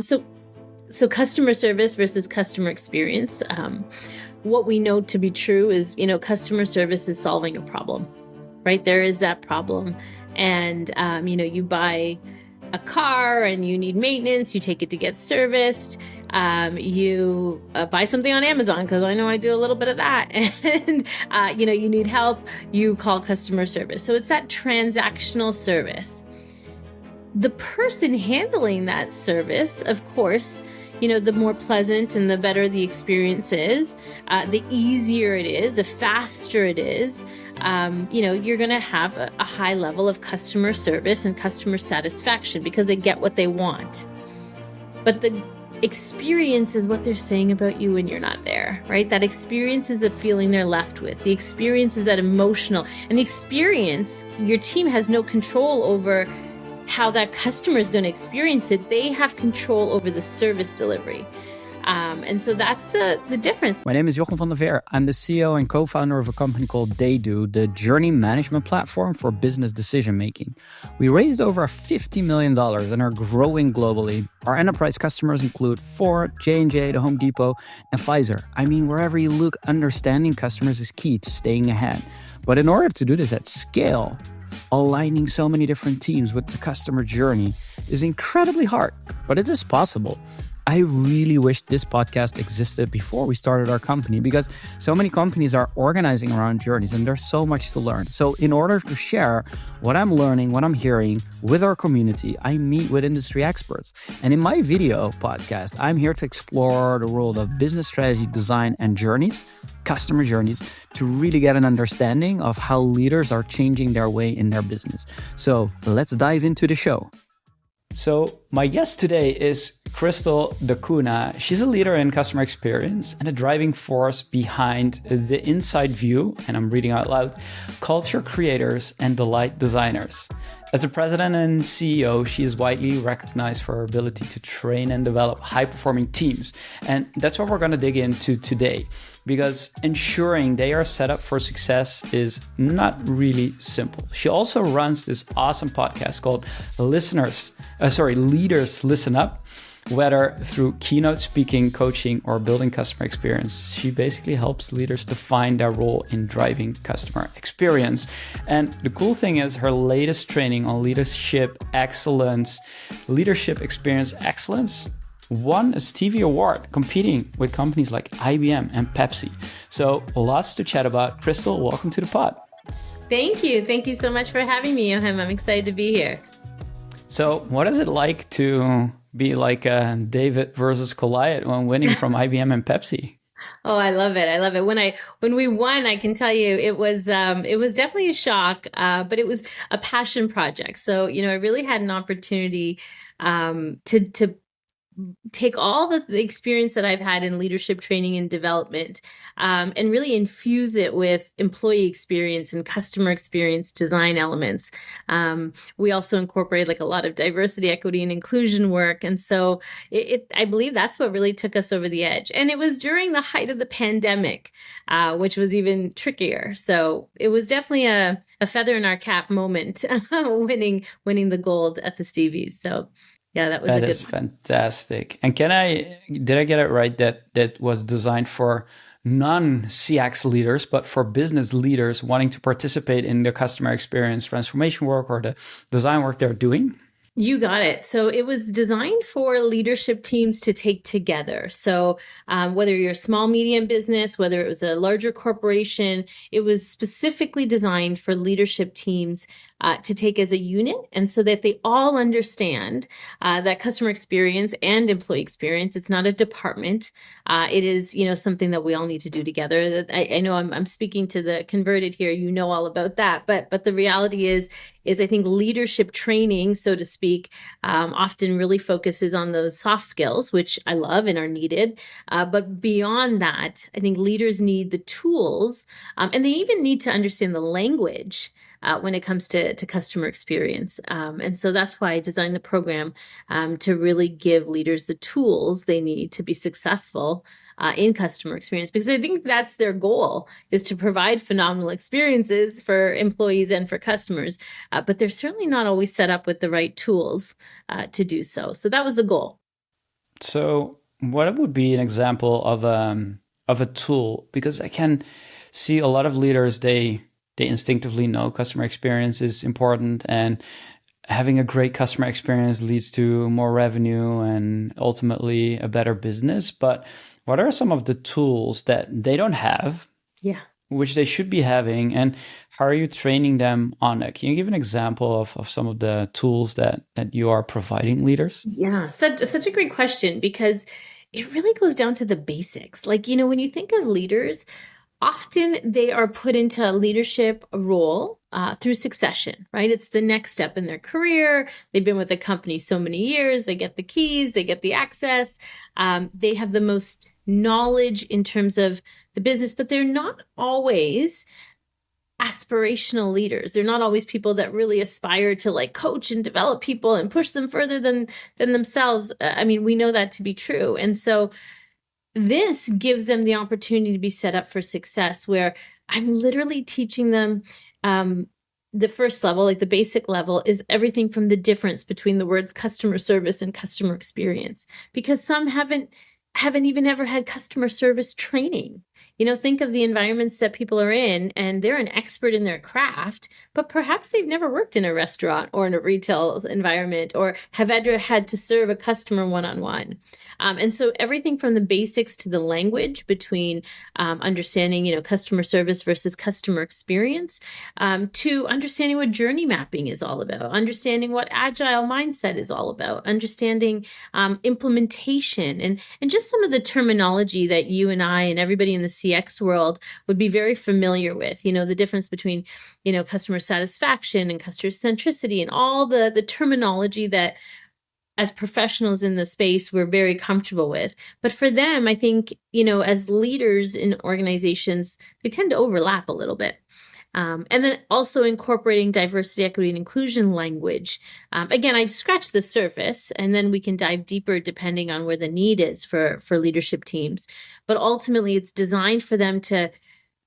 So, so customer service versus customer experience. What we know to be true is, customer service is solving a problem, right? There is that problem. And, you buy a car and you need maintenance, you take it to get serviced. You buy something on Amazon, because I know I do a little bit of that. And, you need help, you call customer service. So it's that transactional service. The person handling that service, of course, the more pleasant and the better the experience is, the easier it is, the faster it is, you're going to have a high level of customer service and customer satisfaction because they get what they want. But the experience is what they're saying about you when you're not there, right? That experience is the feeling they're left with. The experience is that emotional. And the experience, your team has no control over how that customer is going to experience it. They have control over the service delivery. And so that's the difference. My name is Jochem van der Veer. I'm the CEO and co-founder of a company called TheyDo, the journey management platform for business decision making. We raised over $50 million and are growing globally. Our enterprise customers include Ford, J&J, the Home Depot, and Pfizer. I mean, wherever you look, understanding customers is key to staying ahead. But in order to do this at scale, aligning so many different teams with the customer journey is incredibly hard, but it is possible. I really wish this podcast existed before we started our company, because so many companies are organizing around journeys and there's so much to learn. So in order to share what I'm learning, what I'm hearing with our community, I meet with industry experts. And in my video podcast, I'm here to explore the world of business strategy, design, and journeys, customer journeys, to really get an understanding of how leaders are changing their way in their business. So let's dive into the show. So my guest today is Crystal Dacuna. She's a leader in customer experience and a driving force behind the Inside View, and I'm reading out loud, culture creators and delight designers. As a president and CEO, she is widely recognized for her ability to train and develop high-performing teams. And that's what we're going to dig into today, because ensuring they are set up for success is not really simple. She also runs this awesome podcast called Leaders Listen Up. Whether through keynote speaking, coaching, or building customer experience, she basically helps leaders define their role in driving customer experience. And the cool thing is her latest training on leadership experience excellence, won a Stevie Award competing with companies like IBM and Pepsi. So lots to chat about. Crystal, welcome to the pod. Thank you. Thank you so much for having me, Johan. I'm excited to be here. So what is it like to be like David versus Goliath when winning from IBM and Pepsi? Oh, I love it. I love it. When we won, I can tell you it was definitely a shock, but it was a passion project. So, I really had an opportunity to take all the experience that I've had in leadership training and development, and really infuse it with employee experience and customer experience design elements. We also incorporate like a lot of diversity, equity, and inclusion work. And so I believe that's what really took us over the edge. And it was during the height of the pandemic, which was even trickier. So it was definitely a feather in our cap moment, winning the gold at the Stevies. So yeah, that was a good one. That is fantastic. And did I get it right that was designed for non-CX leaders, but for business leaders wanting to participate in the customer experience transformation work or the design work they're doing? You got it. So it was designed for leadership teams to take together. So whether you're a small, medium business, whether it was a larger corporation, it was specifically designed for leadership teams to take as a unit, and so that they all understand that customer experience and employee experience, it's not a department. It is, something that we all need to do together. I know I'm speaking to the converted here, all about that, but the reality is I think leadership training, so to speak, often really focuses on those soft skills, which I love and are needed. But beyond that, I think leaders need the tools, and they even need to understand the language when it comes to customer experience. And so that's why I designed the program to really give leaders the tools they need to be successful in customer experience, because I think that's their goal, is to provide phenomenal experiences for employees and for customers. But they're certainly not always set up with the right tools to do so. So that was the goal. So, what would be an example of a tool? Because I can see a lot of leaders, they instinctively know customer experience is important, and having a great customer experience leads to more revenue and ultimately a better business. But what are some of the tools that they don't have, Yeah. which they should be having, and how are you training them on it? Can you give an example of some of the tools that you are providing leaders? Yeah, such a great question because it really goes down to the basics. Like, when you think of leaders, often they are put into a leadership role through succession, right? It's the next step in their career. They've been with the company so many years, they get the keys, they get the access. They have the most knowledge in terms of the business, but they're not always aspirational leaders. They're not always people that really aspire to like coach and develop people and push them further than themselves. I mean, we know that to be true. And so this gives them the opportunity to be set up for success, where I'm literally teaching them the first level, like the basic level, is everything from the difference between the words customer service and customer experience, because some haven't even ever had customer service training. Think of the environments that people are in, and they're an expert in their craft, but perhaps they've never worked in a restaurant or in a retail environment, or have ever had to serve a customer one-on-one. And so everything from the basics to the language between understanding, customer service versus customer experience, to understanding what journey mapping is all about, understanding what agile mindset is all about, understanding implementation, and just some of the terminology that you and I and everybody in the CX world would be very familiar with. The difference between, customer satisfaction and customer centricity, and all the terminology that as professionals in the space we're very comfortable with. But for them, I think, as leaders in organizations, they tend to overlap a little bit. And then also incorporating diversity, equity, and inclusion language. Again, I scratched the surface, and then we can dive deeper depending on where the need is for leadership teams. But ultimately, it's designed for them to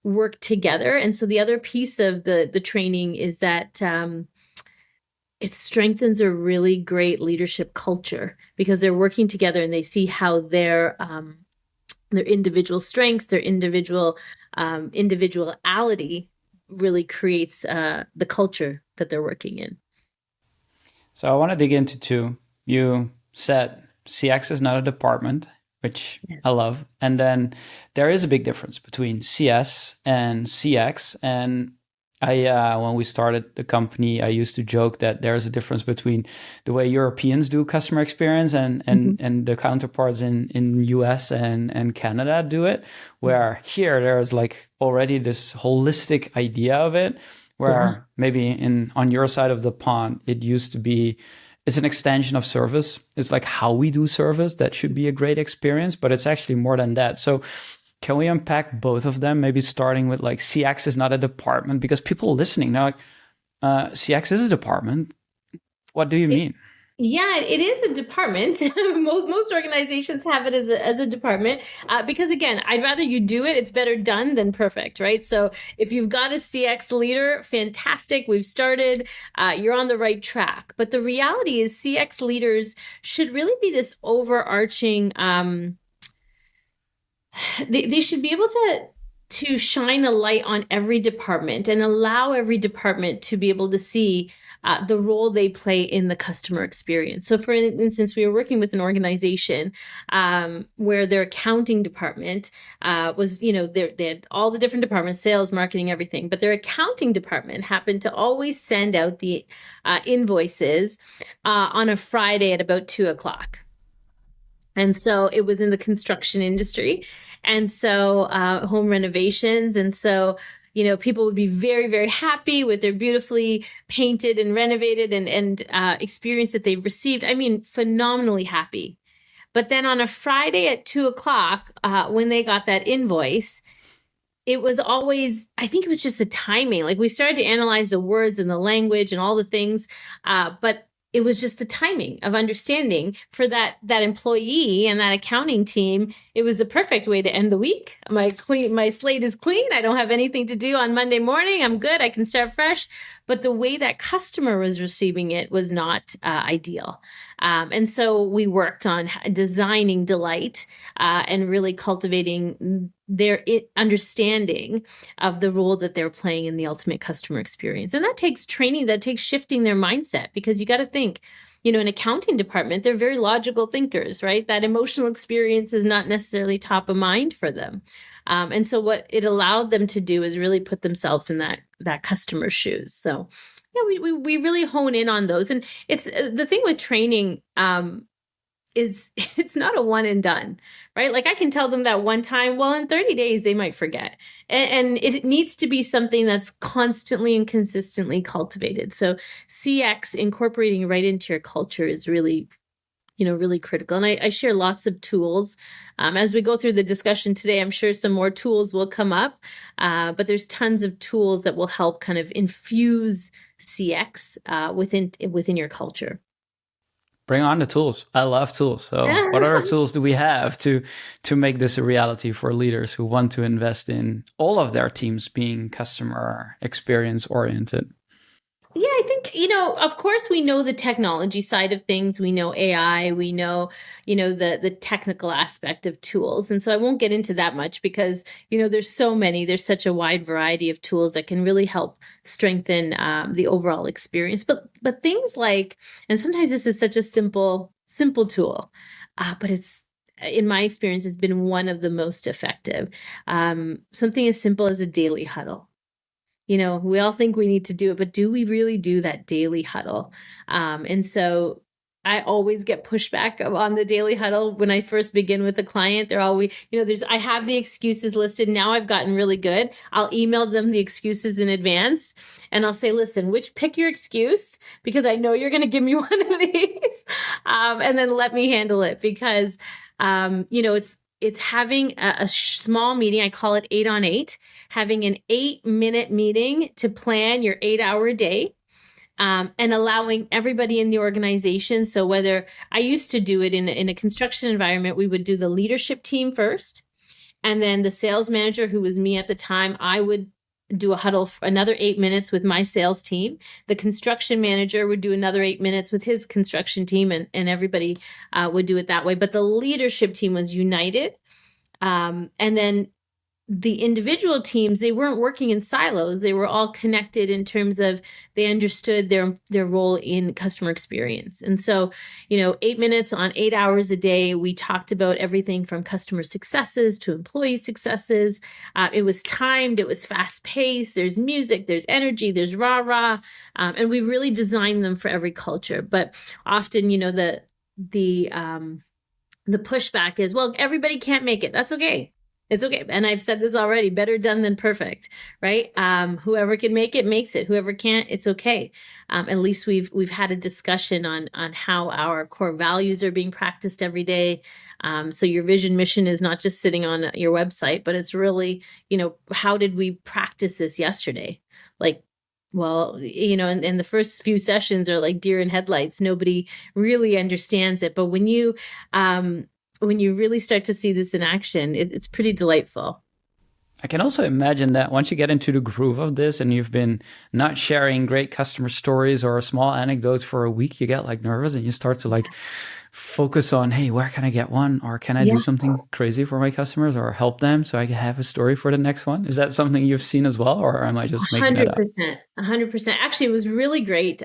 work together. And so the other piece of the training is that it strengthens a really great leadership culture, because they're working together and they see how their individual strengths, their individuality really creates the culture that they're working in. So I want to dig into two. You said CX is not a department, which I love. And then there is a big difference between CS and CX. And when we started the company, I used to joke that there's a difference between the way Europeans do customer experience and the counterparts in US and Canada do it, where here there's like already this holistic idea of it, where maybe on your side of the pond, it used to be, it's an extension of service. It's like how we do service that should be a great experience, but it's actually more than that. So can we unpack both of them? Maybe starting with like CX is not a department, because people listening, they're like, CX is a department. What do you mean? Yeah, it is a department. Most organizations have it as a department, because again, I'd rather you do it. It's better done than perfect, right? So if you've got a CX leader, fantastic. We've started. You're on the right track. But the reality is, CX leaders should really be this overarching. They should be able to shine a light on every department and allow every department to be able to see the role they play in the customer experience. So for instance, we were working with an organization where their accounting department was, they had all the different departments, sales, marketing, everything, but their accounting department happened to always send out the invoices on a Friday at about 2:00. And so it was in the construction industry. And so home renovations. And so, people would be very, very happy with their beautifully painted and renovated and experience that they've received. I mean, phenomenally happy. But then on a Friday at 2:00, when they got that invoice, it was always, I think it was just the timing. Like we started to analyze the words and the language and all the things, but it was just the timing of understanding for that employee and that accounting team. It was the perfect way to end the week. My slate is clean. I don't have anything to do on Monday morning. I'm good. I can start fresh. But the way that customer was receiving it was not ideal. And so we worked on designing delight and really cultivating their understanding of the role that they're playing in the ultimate customer experience. And that takes training, that takes shifting their mindset, because you got to think, an accounting department, they're very logical thinkers, right? That emotional experience is not necessarily top of mind for them. And so what it allowed them to do is really put themselves in that customer's shoes. So yeah, we really hone in on those. And it's the thing with training is it's not a one and done, right? Like I can tell them that one time, well, in 30 days, they might forget. And it needs to be something that's constantly and consistently cultivated. So CX incorporating right into your culture is really, really critical. And I share lots of tools. As we go through the discussion today, I'm sure some more tools will come up, but there's tons of tools that will help kind of infuse CX within your culture. Bring on the tools. I love tools. So what other tools do we have to make this a reality for leaders who want to invest in all of their teams being customer experience oriented? Yeah, I think, of course we know the technology side of things. We know AI, we know, the technical aspect of tools. And so I won't get into that much because, there's such a wide variety of tools that can really help strengthen the overall experience. But things like, and sometimes this is such a simple tool, but it's, in my experience, has been one of the most effective. Something as simple as a daily huddle. We all think we need to do it, but do we really do that daily huddle? And so I always get pushback on the daily huddle when I first begin with a client. They're always, I have the excuses listed. Now I've gotten really good. I'll email them the excuses in advance and I'll say, listen, pick your excuse because I know you're going to give me one of these. And then let me handle it because, it's having a small meeting. I call it 8 on 8, having an 8-minute meeting to plan your 8-hour day. And allowing everybody in the organization. So whether I used to do it in a construction environment, we would do the leadership team first. And then the sales manager, who was me at the time, I would do a huddle for another 8 minutes with my sales team. The construction manager would do another 8 minutes with his construction team, and everybody would do it that way. But the leadership team was united. And then the individual teams, they weren't working in silos. They were all connected in terms of they understood their role in customer experience. And so, 8 minutes on 8 hours a day, we talked about everything from customer successes to employee successes. It was timed. It was fast paced. There's music, there's energy, there's rah-rah. And we really designed them for every culture. But often, the pushback is, well, everybody can't make it. That's okay. It's okay. And I've said this already, better done than perfect, right? Whoever can make it, makes it. Whoever can't, it's okay. At least we've had a discussion on how our core values are being practiced every day. So your vision mission is not just sitting on your website, but it's really, how did we practice this yesterday? Like, well, and the first few sessions are like deer in headlights. Nobody really understands it. But when you really start to see this in action, it's pretty delightful. I can also imagine that once you get into the groove of this and you've been not sharing great customer stories or small anecdotes for a week, you get like nervous and you start to like focus on, hey, where can I get one? Or can I do something crazy for my customers or help them so I can have a story for the next one? Is that something you've seen as well? Or am I just making it up? 100%. Actually, it was really great.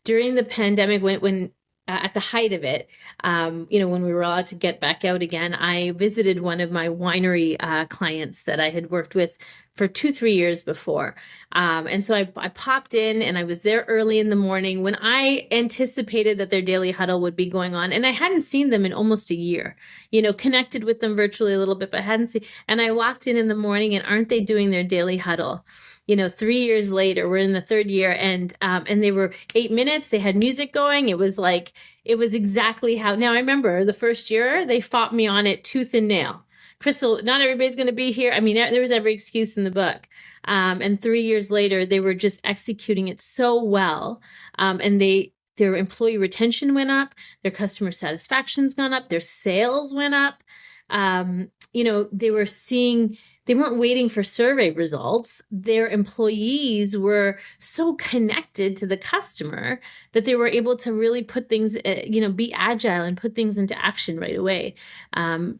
During the pandemic, when at the height of it, when we were allowed to get back out again, I visited one of my winery clients that I had worked with for 2-3 years before. And so I popped in and I was there early in the morning when I anticipated that their daily huddle would be going on. And I hadn't seen them in almost a year, connected with them virtually a little bit, but hadn't seen. And I walked in the morning and aren't they doing their daily huddle? 3 years later, we're in the 3rd year, and they were 8 minutes. They had music going. It was exactly how. Now I remember the first year they fought me on it tooth and nail. Crystal, not everybody's going to be here. I mean, there was every excuse in the book. And 3 years later, they were just executing it so well, and their employee retention went up, their customer satisfaction's gone up, their sales went up. They were seeing they weren't waiting for survey results. Their employees were so connected to the customer that they were able to really put things, be agile and put things into action right away,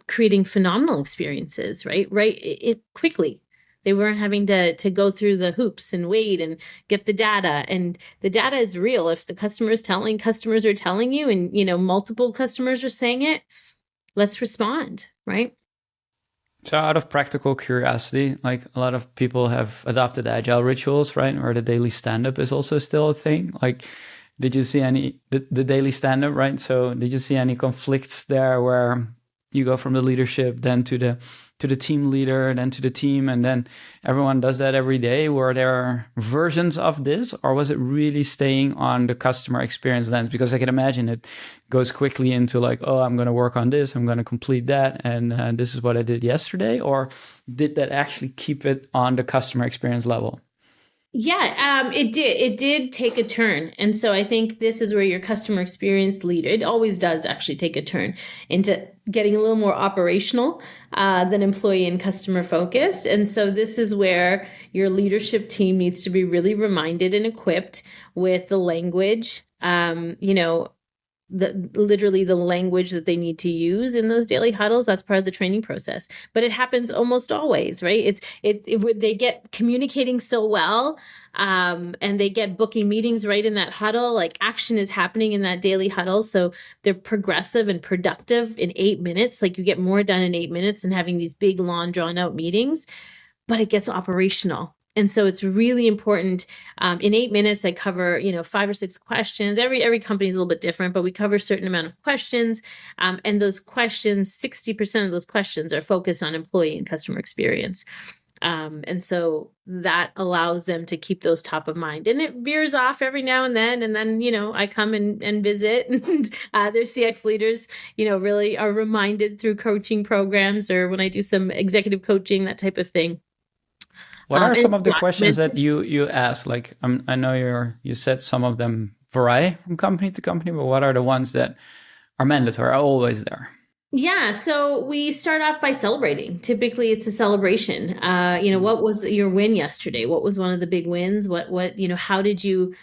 creating phenomenal experiences, right? It quickly. They weren't having to go through the hoops and wait and get the data. And the data is real. If the customers are telling you, and multiple customers are saying it, let's respond, right? So out of practical curiosity, like a lot of people have adopted agile rituals, right? Or the daily stand-up is also still a thing. Like, did you see the daily stand-up, right? So did you see any conflicts there where you go from the leadership then to the team leader, then to the team, and then everyone does that every day? Were there versions of this, or was it really staying on the customer experience lens? Because I can imagine it goes quickly into like, oh, I'm going to work on this, I'm going to complete that, and this is what I did yesterday. Or did that actually keep it on the customer experience level? Yeah, it did. It did take a turn. And so I think this is where your customer experience leader, it always does actually take a turn into getting a little more operational than employee and customer focused. And so this is where your leadership team needs to be really reminded and equipped with the language, literally the language that they need to use in those daily huddles. That's part of the training process, but it happens almost always, right? They get communicating so well, and they get booking meetings right in that huddle. Like, action is happening in that daily huddle, so they're progressive and productive in 8 minutes. Like, you get more done in 8 minutes than having these big, long, drawn out meetings, but it gets operational. And so it's really important. In 8 minutes, I cover, 5 or 6 questions. Every company is a little bit different, but we cover a certain amount of questions. And those questions, 60% of those questions are focused on employee and customer experience. And so that allows them to keep those top of mind. And it veers off every now and then. And then, I come and visit, and their CX leaders, really are reminded through coaching programs, or when I do some executive coaching, that type of thing. What are some of the questions that you ask? Like, I know you said some of them vary from company to company, but what are the ones that are mandatory, are always there? Yeah, so we start off by celebrating. Typically, it's a celebration. What was your win yesterday? What was one of the big wins? How did you?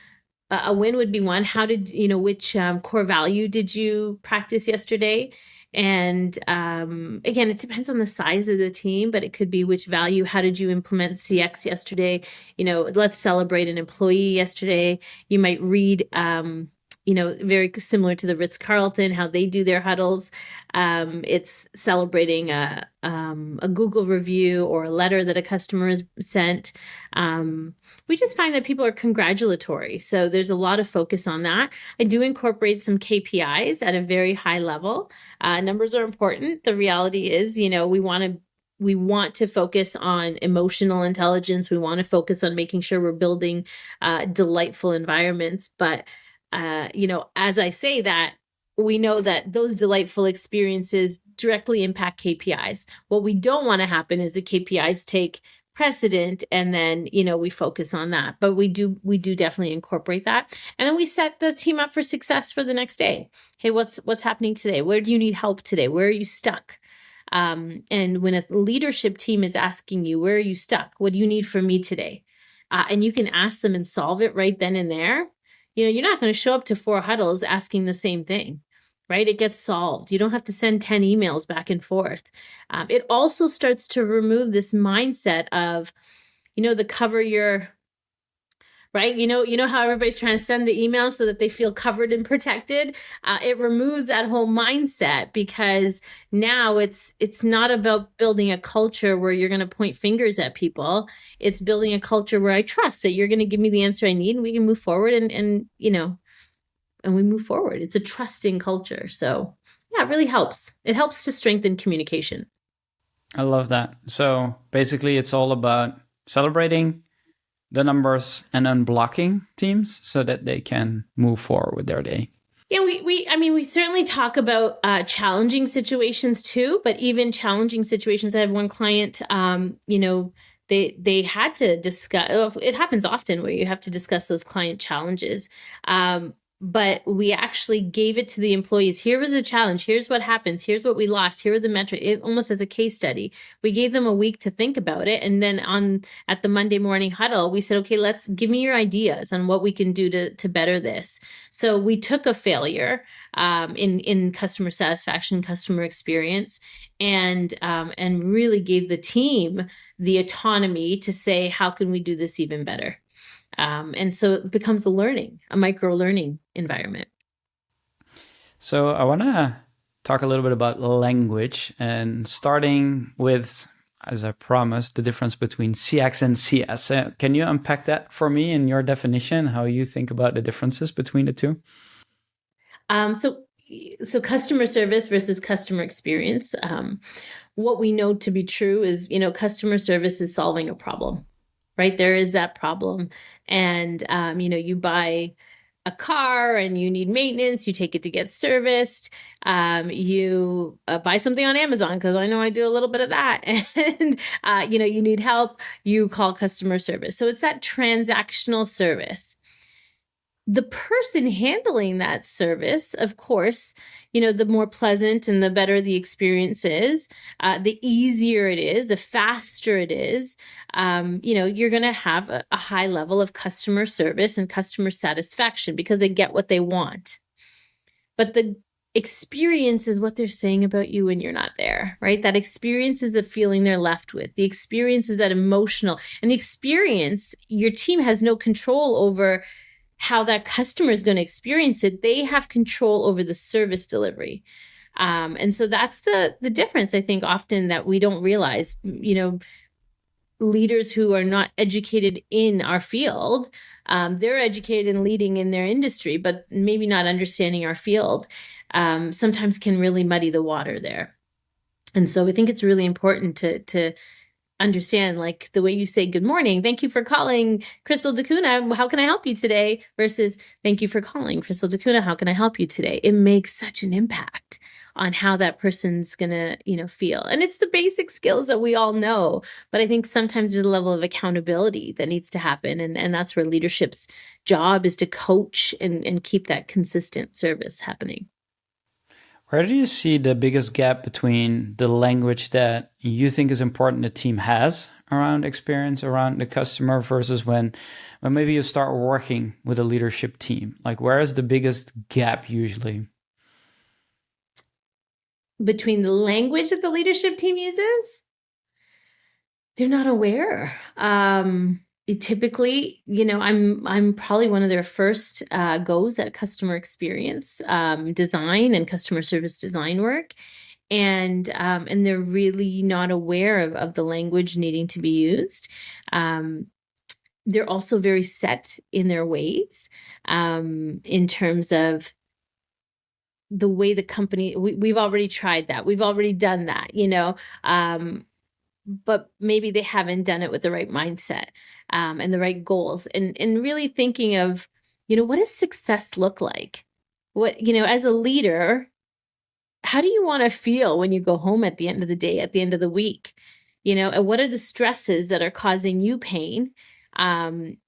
A win would be one. How did which core value did you practice yesterday? And again, it depends on the size of the team, but it could be which value. How did you implement CX yesterday? Let's celebrate an employee yesterday. You might read, very similar to the Ritz-Carlton, how they do their huddles. It's celebrating a Google review or a letter that a customer has sent. We just find that people are congratulatory. So there's a lot of focus on that. I do incorporate some KPIs at a very high level. Numbers are important. The reality is, we want to focus on emotional intelligence. We want to focus on making sure we're building delightful environments. But as I say that, we know that those delightful experiences directly impact KPIs. What we don't want to happen is the KPIs take precedent, and then we focus on that. But we do definitely incorporate that, and then we set the team up for success for the next day. Hey, what's happening today? Where do you need help today? Where are you stuck? And when a leadership team is asking you, where are you stuck? What do you need from me today? And you can ask them and solve it right then and there. You're not going to show up to 4 huddles asking the same thing, right? It gets solved. You don't have to send 10 emails back and forth. It also starts to remove this mindset of, the cover your, right? How everybody's trying to send the emails so that they feel covered and protected. It removes that whole mindset, because now it's not about building a culture where you're going to point fingers at people. It's building a culture where I trust that you're going to give me the answer I need, and we can move forward and we move forward. It's a trusting culture. So yeah, it really helps. It helps to strengthen communication. I love that. So basically it's all about celebrating the numbers and unblocking teams so that they can move forward with their day. Yeah, we certainly talk about challenging situations too, but even challenging situations. I have one client, they had to discuss, it happens often where you have to discuss those client challenges. but we actually gave it to the employees. Here was the challenge. Here's what happens. Here's what we lost. Here are the metrics. It almost as a case study. We gave them a week to think about it. And then at the Monday morning huddle, we said, okay, let's give me your ideas on what we can do to better this. So we took a failure in customer satisfaction, customer experience, and really gave the team the autonomy to say, how can we do this even better? And so it becomes a micro learning environment. So I want to talk a little bit about language, and starting with, as I promised, the difference between CX and CS. Can you unpack that for me in your definition, how you think about the differences between the two? So customer service versus customer experience. What we know to be true is, customer service is solving a problem, right? There is that problem. And, you buy a car and you need maintenance, you take it to get serviced. You buy something on Amazon, because I know I do a little bit of that. And, you need help, you call customer service. So it's that transactional service. The person handling that service, of course, the more pleasant and the better the experience is, the easier it is, the faster it is, you're going to have a high level of customer service and customer satisfaction because they get what they want. But the experience is what they're saying about you when you're not there, right? That experience is the feeling they're left with. The experience is that emotional. And the experience, your team has no control over how that customer is going to experience it. They have control over the service delivery. And so that's the difference, I think, often that we don't realize. Leaders who are not educated in our field, they're educated in leading in their industry, but maybe not understanding our field, sometimes can really muddy the water there. And so I think it's really important to understand, like the way you say good morning, thank you for calling Crystal Dacuna, how can I help you today, versus thank you for calling Crystal Dacuna, how can I help you today? It makes such an impact on how that person's gonna feel. And it's the basic skills that we all know, but I think sometimes there's a level of accountability that needs to happen, and that's where leadership's job is to coach and keep that consistent service happening. Where do you see the biggest gap between the language that you think is important the team has around experience, around the customer, versus when maybe you start working with a leadership team? Like, where is the biggest gap usually? Between the language that the leadership team uses? They're not aware. Typically, I'm probably one of their first goes at customer experience design and customer service design work, and they're really not aware of the language needing to be used. They're also very set in their ways in terms of the way the company. We've already tried that. We've already done that. But maybe they haven't done it with the right mindset and the right goals, and really thinking of, what does success look like? What, as a leader, how do you want to feel when you go home at the end of the day, at the end of the week? And what are the stresses that are causing you pain and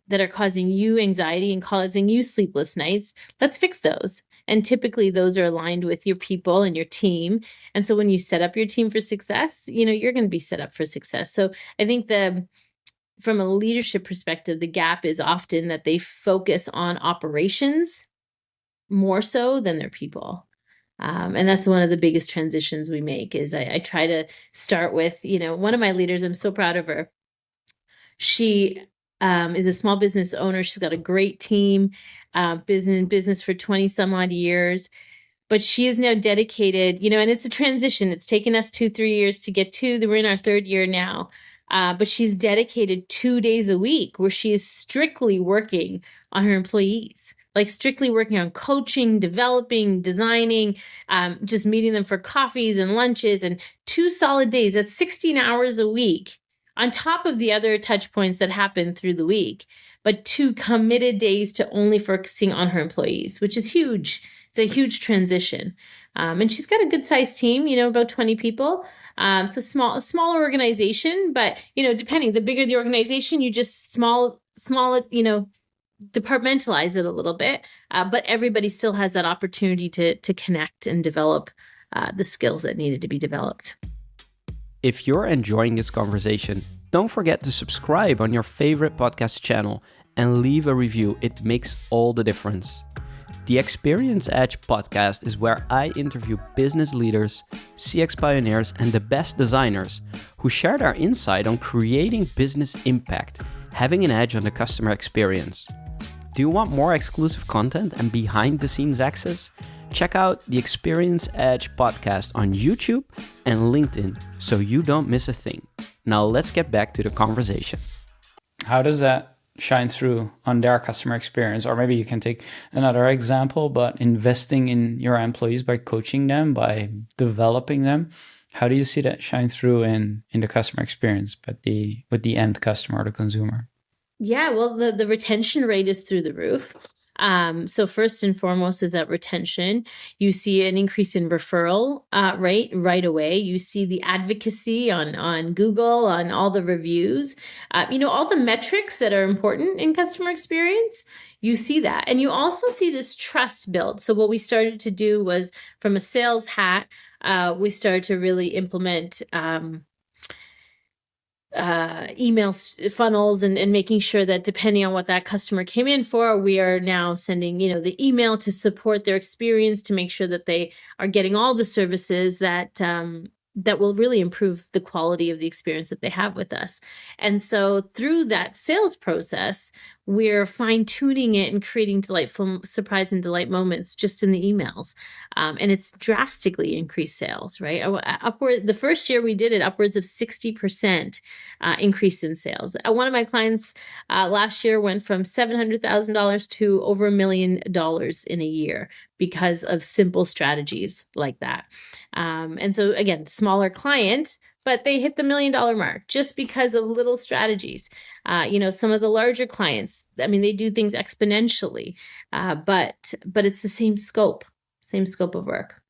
that are causing you anxiety and causing you sleepless nights? Let's fix those. And typically those are aligned with your people and your team. And so when you set up your team for success, you're going to be set up for success. So I think from a leadership perspective, the gap is often that they focus on operations more so than their people. And that's one of the biggest transitions we make is I try to start with, one of my leaders, I'm so proud of her. She is a small business owner. She's got a great team, business for 20 some odd years, but she is now dedicated, and it's a transition. It's taken us 2-3 years to get to, we're in our third year now. But she's dedicated 2 days a week where she is strictly working on her employees, like strictly working on coaching, developing, designing, just meeting them for coffees and lunches, and 2 solid days. That's 16 hours a week on top of the other touch points that happen through the week, but 2 committed days to only focusing on her employees, which is huge. It's a huge transition. And she's got a good sized team, about 20 people. So smaller organization, but, depending, the bigger the organization, you just small, departmentalize it a little bit, but everybody still has that opportunity to connect and develop the skills that needed to be developed. If you're enjoying this conversation, don't forget to subscribe on your favorite podcast channel and leave a review. It makes all the difference. The Experience Edge podcast is where I interview business leaders, CX pioneers, and the best designers who share their insight on creating business impact, having an edge on the customer experience. Do you want more exclusive content and behind-the-scenes access? Check out the Experience Edge podcast on YouTube and LinkedIn so you don't miss a thing. Now let's get back to the conversation. How does that shine through on their customer experience? Or maybe you can take another example, but investing in your employees by coaching them, by developing them. How do you see that shine through in the customer experience, but with the end customer or the consumer? Yeah, well, the retention rate is through the roof. So first and foremost is that retention. You see an increase in referral rate right away. You see the advocacy on Google, on all the reviews, all the metrics that are important in customer experience. You see that. And you also see this trust build. So what we started to do was, from a sales hat, we started to really implement email funnels and making sure that depending on what that customer came in for, we are now sending, the email to support their experience, to make sure that they are getting all the services that will really improve the quality of the experience that they have with us. And so through that sales process, we're fine-tuning it and creating delightful surprise and delight moments just in the emails. And it's drastically increased sales, right? The first year we did it, upwards of 60% increase in sales. One of my clients last year went from $700,000 to over $1 million in a year because of simple strategies like that. And so again, smaller client, but they hit the $1 million mark just because of little strategies. Some of the larger clients, they do things exponentially, but it's the same scope of work.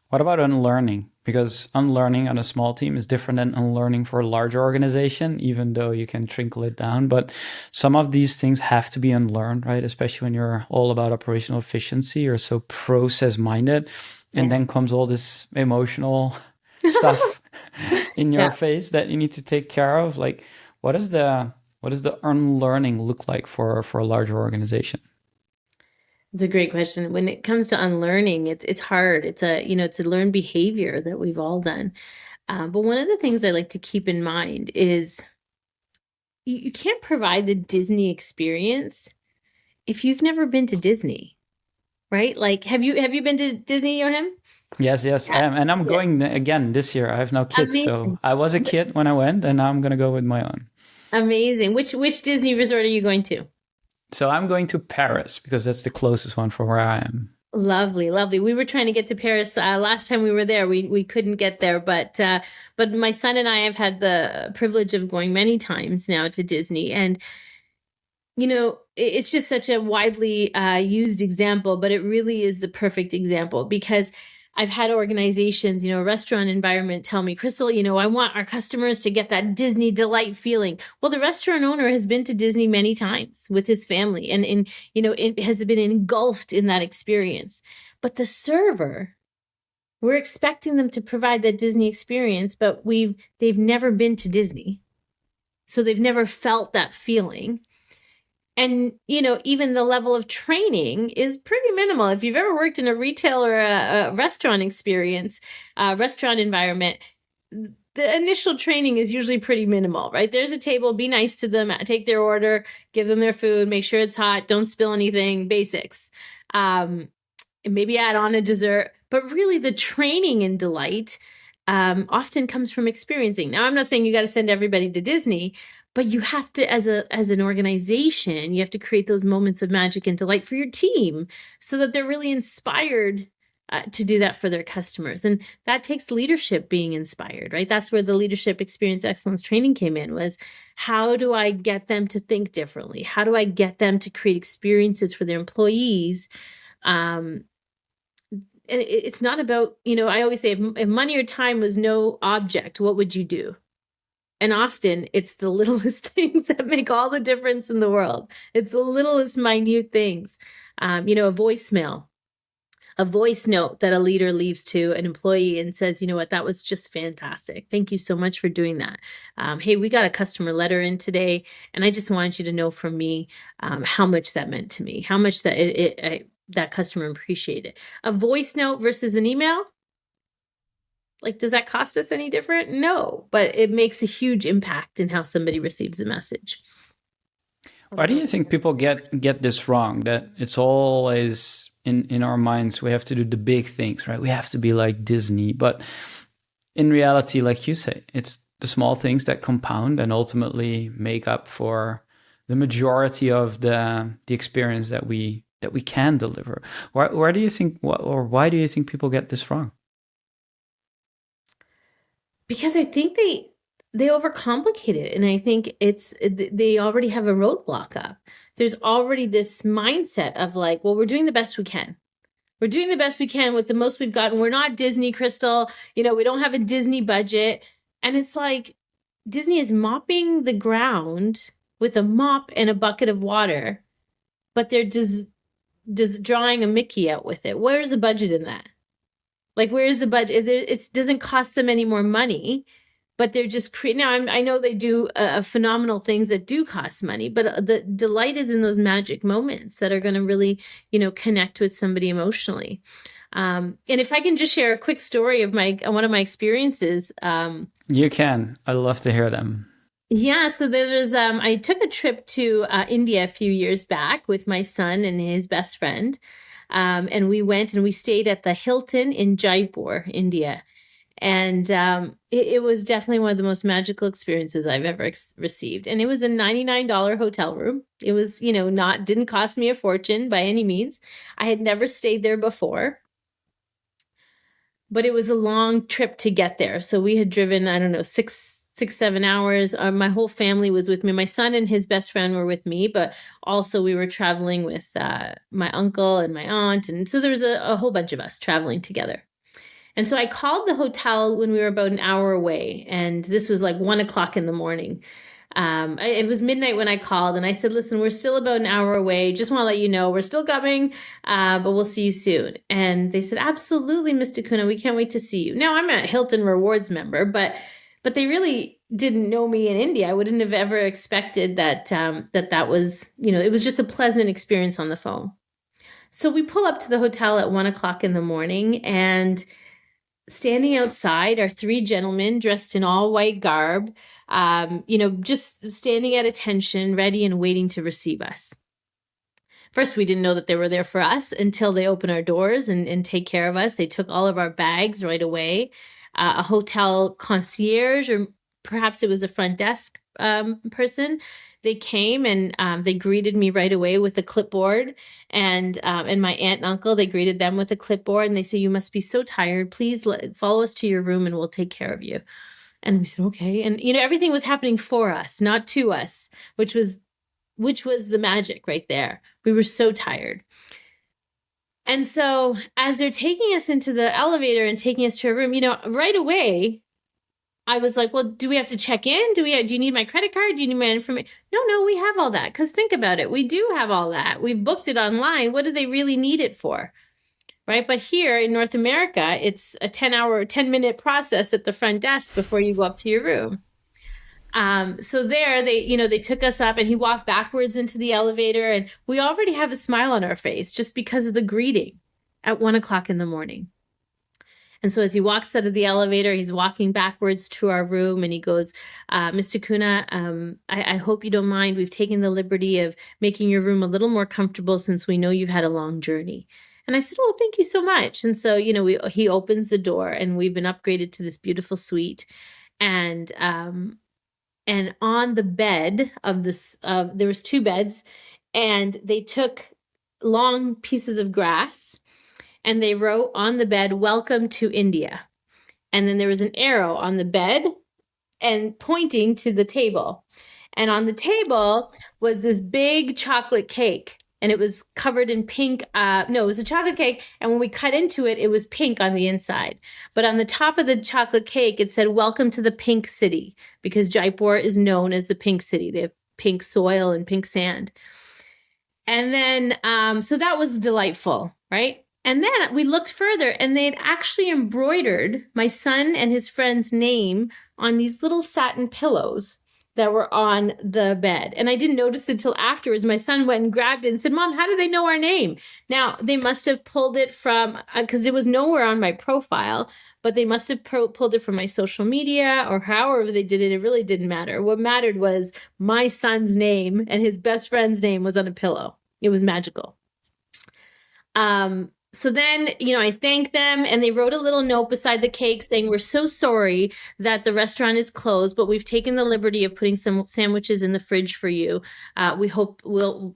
What about unlearning? Because unlearning on a small team is different than unlearning for a larger organization, even though you can trickle it down. But some of these things have to be unlearned, right? Especially when you're all about operational efficiency or so process-minded. And then comes all this emotional stuff in your face that you need to take care of. Like, what does the unlearning look like for a larger organization? It's a great question. When it comes to unlearning, it's hard. It's a learned behavior that we've all done. But one of the things I like to keep in mind is you can't provide the Disney experience if you've never been to Disney, right? Like, have you been to Disney, Johan? Yes, yeah. I am. And I'm going again this year. I have no kids. Amazing. So I was a kid when I went, and now I'm going to go with my own. Amazing. Which Disney resort are you going to? So I'm going to Paris because that's the closest one from where I am. Lovely, lovely. We were trying to get to Paris last time we were there. We couldn't get there, but my son and I have had the privilege of going many times now to Disney, and it's just such a widely used example, but it really is the perfect example, because I've had organizations, restaurant environment tell me, Crystal, I want our customers to get that Disney delight feeling. Well, the restaurant owner has been to Disney many times with his family and it has been engulfed in that experience. But the server, we're expecting them to provide that Disney experience, but they've never been to Disney. So they've never felt that feeling. And, even the level of training is pretty minimal. If you've ever worked in a retail or a restaurant experience, restaurant environment, the initial training is usually pretty minimal, right? There's a table, be nice to them, take their order, give them their food, make sure it's hot, don't spill anything, basics. And maybe add on a dessert. But really the training and delight often comes from experiencing. Now, I'm not saying you got to send everybody to Disney, but you have to, as an organization, you have to create those moments of magic and delight for your team so that they're really inspired to do that for their customers. And that takes leadership being inspired, right? That's where the leadership experience excellence training came in, was how do I get them to think differently? How do I get them to create experiences for their employees? And it's not about, I always say, if money or time was no object, what would you do? And often it's the littlest things that make all the difference in the world. It's the littlest minute things. A voicemail, a voice note that a leader leaves to an employee and says, you know what, that was just fantastic. Thank you so much for doing that. Hey, we got a customer letter in today, and I just wanted you to know from me how much that meant to me, how much that that customer appreciated. A voice note versus an email, like, does that cost us any different? No, but it makes a huge impact in how somebody receives a message. Why do you think people get this wrong? That it's always in our minds, we have to do the big things, right? We have to be like Disney. But in reality, like you say, it's the small things that compound and ultimately make up for the majority of the experience that we can deliver. Why do you think, why do you think people get this wrong? Because I think they overcomplicate it, and I think they already have a roadblock up. There's already this mindset of like, well, we're doing the best we can. We're doing the best we can with the most we've gotten. We're not Disney, Crystal. We don't have a Disney budget. And it's like Disney is mopping the ground with a mop and a bucket of water, but they're just drawing a Mickey out with it. Where's the budget in that? Like, where's the budget? It doesn't cost them any more money, but they're just creating. Now, I know they do phenomenal things that do cost money, but the delight is in those magic moments that are going to really, connect with somebody emotionally. And if I can just share a quick story of one of my experiences. You can. I love to hear them. Yeah, so there was, I took a trip to India a few years back with my son and his best friend. And we went and we stayed at the Hilton in Jaipur, India. And it was definitely one of the most magical experiences I've ever received. And it was a $99 hotel room. It was, didn't cost me a fortune by any means. I had never stayed there before. But it was a long trip to get there. So we had driven, I don't know, 7 hours. My whole family was with me. My son and his best friend were with me, but also we were traveling with my uncle and my aunt. And so there was a whole bunch of us traveling together. And so I called the hotel when we were about an hour away. And this was like 1:00 in the morning. It was midnight when I called, and I said, listen, we're still about an hour away. Just want to let you know we're still coming, but we'll see you soon. And they said, absolutely, Ms. Kuna, we can't wait to see you. Now, I'm a Hilton Rewards member, but they really didn't know me in India. I wouldn't have ever expected that that was, it was just a pleasant experience on the phone. So we pull up to the hotel at 1:00 in the morning, and standing outside are 3 gentlemen dressed in all white garb, just standing at attention, ready and waiting to receive us. First, we didn't know that they were there for us until they opened our doors and take care of us. They took all of our bags right away. A hotel concierge, or perhaps it was a front desk person, they came and they greeted me right away with a clipboard, and my aunt and uncle, they greeted them with a clipboard, and they said, you must be so tired. Please follow us to your room and we'll take care of you. And we said, okay. And, everything was happening for us, not to us, which was the magic right there. We were so tired. And so as they're taking us into the elevator and taking us to a room, right away, I was like, well, do we have to check in? Do you need my credit card? Do you need my information? No, we have all that. Because think about it. We do have all that. We've booked it online. What do they really need it for? Right? But here in North America, it's a 10-minute process at the front desk before you go up to your room. So there they took us up, and he walked backwards into the elevator, and we already have a smile on our face just because of the greeting at 1:00 in the morning. And so as he walks out of the elevator, he's walking backwards to our room, and he goes, Mr. Kuna, I hope you don't mind. We've taken the liberty of making your room a little more comfortable since we know you've had a long journey. And I said, oh, thank you so much. And so, he opens the door, and we've been upgraded to this beautiful suite. And on the bed of this, there was 2 beds, and they took long pieces of grass, and they wrote on the bed, welcome to India. And then there was an arrow on the bed and pointing to the table. And on the table was this big chocolate cake. and it was covered in pink. No, it was a chocolate cake. And when we cut into it, it was pink on the inside. But on the top of the chocolate cake, it said, "Welcome to the Pink City," because Jaipur is known as the Pink City. They have pink soil and pink sand. And then, so that was delightful, right? And then we looked further, and they had actually embroidered my son and his friend's name on these little satin pillows that were on the bed. And I didn't notice it until afterwards. My son went and grabbed it and said, "Mom, how do they know our name?" Now, they must have pulled it from, because it was nowhere on my profile, but they must have pulled it from my social media or however they did it. It really didn't matter. What mattered was my son's name and his best friend's name was on a pillow. It was magical. So then, I thanked them, and they wrote a little note beside the cake saying, "We're so sorry that the restaurant is closed, but we've taken the liberty of putting some sandwiches in the fridge for you. We hope you'll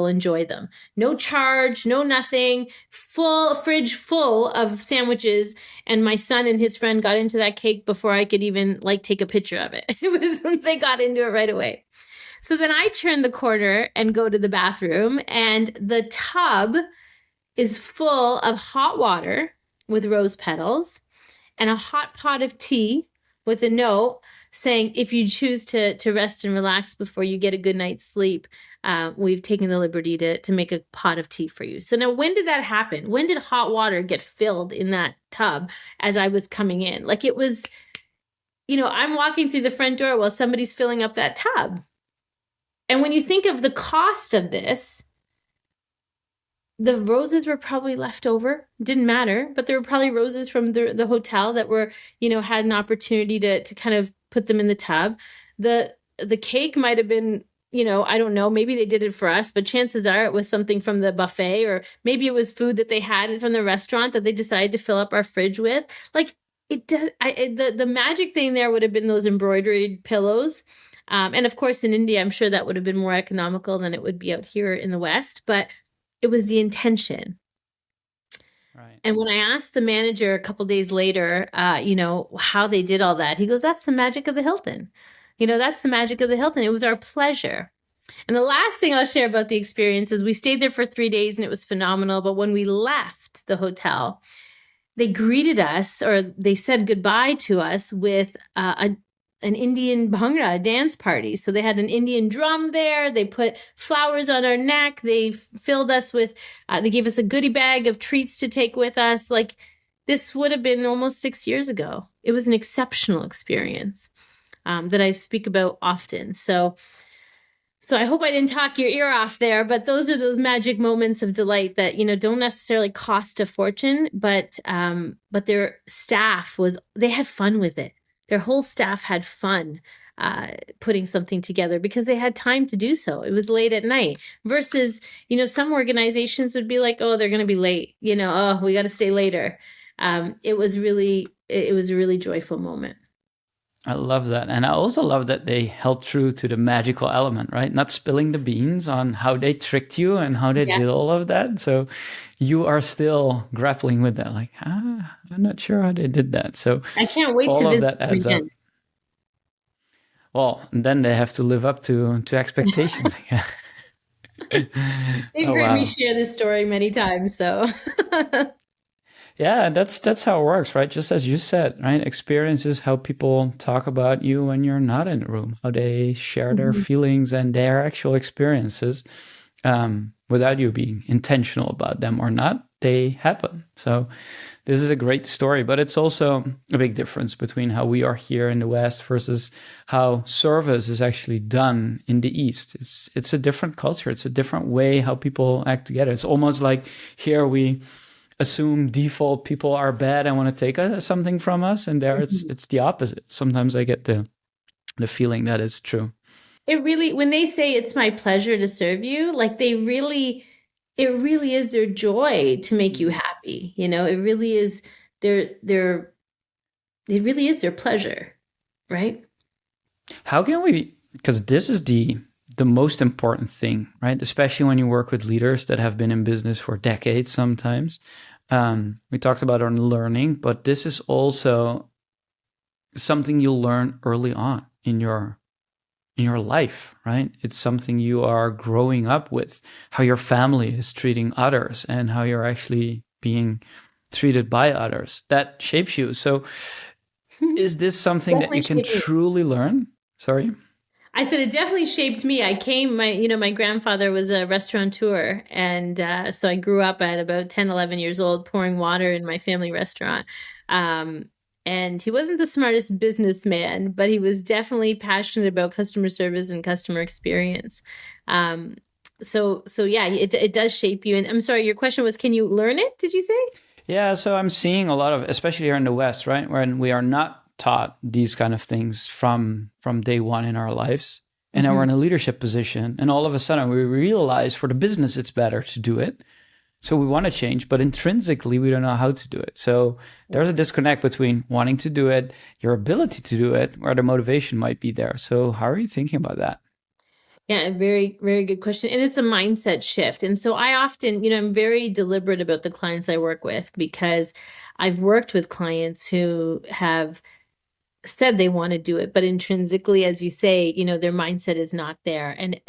enjoy them. No charge, no nothing, fridge full of sandwiches." And my son and his friend got into that cake before I could even take a picture of it. They got into it right away. So then I turn the corner and go to the bathroom, and the tub is full of hot water with rose petals and a hot pot of tea with a note saying, "If you choose to rest and relax before you get a good night's sleep, we've taken the liberty to make a pot of tea for you." So now, when did that happen? When did hot water get filled in that tub as I was coming in? It was, I'm walking through the front door while somebody's filling up that tub. And when you think of the cost of this, the roses were probably left over. Didn't matter, but there were probably roses from the hotel that were, had an opportunity to kind of put them in the tub. The cake might have been, I don't know, maybe they did it for us, but chances are it was something from the buffet, or maybe it was food that they had from the restaurant that they decided to fill up our fridge with. The magic thing there would have been those embroidered pillows. And of course, in India, I'm sure that would have been more economical than it would be out here in the West, but it was the intention. Right. And when I asked the manager a couple days later, how they did all that, he goes, "That's the magic of the Hilton. That's the magic of the Hilton. It was our pleasure." And the last thing I'll share about the experience is we stayed there for 3 days and it was phenomenal. But when we left the hotel, they greeted us, or they said goodbye to us with an Indian Bhangra dance party. So they had an Indian drum there. They put flowers on our neck. They filled us with, they gave us a goodie bag of treats to take with us. This would have been almost 6 years ago. It was an exceptional experience that I speak about often. So I hope I didn't talk your ear off there, but those are those magic moments of delight that, don't necessarily cost a fortune, but their staff they had fun with it. Their whole staff had fun putting something together because they had time to do so. It was late at night versus, some organizations would be like, "Oh, they're going to be late. Oh, we got to stay later." It was a really joyful moment. I love that. And I also love that they held true to the magical element, right? Not spilling the beans on how they tricked you and how they did all of that. So you are still grappling with that. I'm not sure how they did that. So I can't wait all to of visit that adds again. up. Well, and then they have to live up to expectations again. They've heard me share this story many times, so. Yeah, that's how it works, right? Just as you said, right? Experience is how people talk about you when you're not in the room, how they share their feelings and their actual experiences without you being intentional about them or not. They happen. So this is a great story, but it's also a big difference between how we are here in the West versus how service is actually done in the East. It's a different culture. It's a different way how people act together. It's almost like here we assume default people are bad and want to take something from us, and there it's the opposite. Sometimes I get the feeling that is true. It really, when they say it's my pleasure to serve you, it really is their joy to make you happy. It really is it really is their pleasure, right? How can we, because this is the most important thing, right? Especially when you work with leaders that have been in business for decades sometimes. We talked about on learning, but this is also something you'll learn early on in your in your life, right? It's something you are growing up with, how your family is treating others and how you're actually being treated by others. That shapes you. So is this something that Definitely you can shaped me. truly learn? Sorry. I said it definitely shaped me. My grandfather was a restaurateur, and so I grew up at about 10, 11 years old pouring water in my family restaurant. Um, and he wasn't the smartest businessman, but he was definitely passionate about customer service and customer experience. Um, so yeah, it does shape you. And I'm sorry, your question was, can you learn it? Did you say? Yeah, so I'm seeing a lot of, especially here in the West, right, when we are not taught these kind of things from day one in our lives, and now we're Mhm. in a leadership position, and all of a sudden we realize for the business it's better to do it. So we want to change, but intrinsically we don't know how to do it. So there's a disconnect between wanting to do it, your ability to do it, where the motivation might be there. So how are you thinking about that? Yeah, a very, very good question. And it's a mindset shift. And so I often, I'm very deliberate about the clients I work with because I've worked with clients who have said they want to do it, but intrinsically, as you say, their mindset is not there. And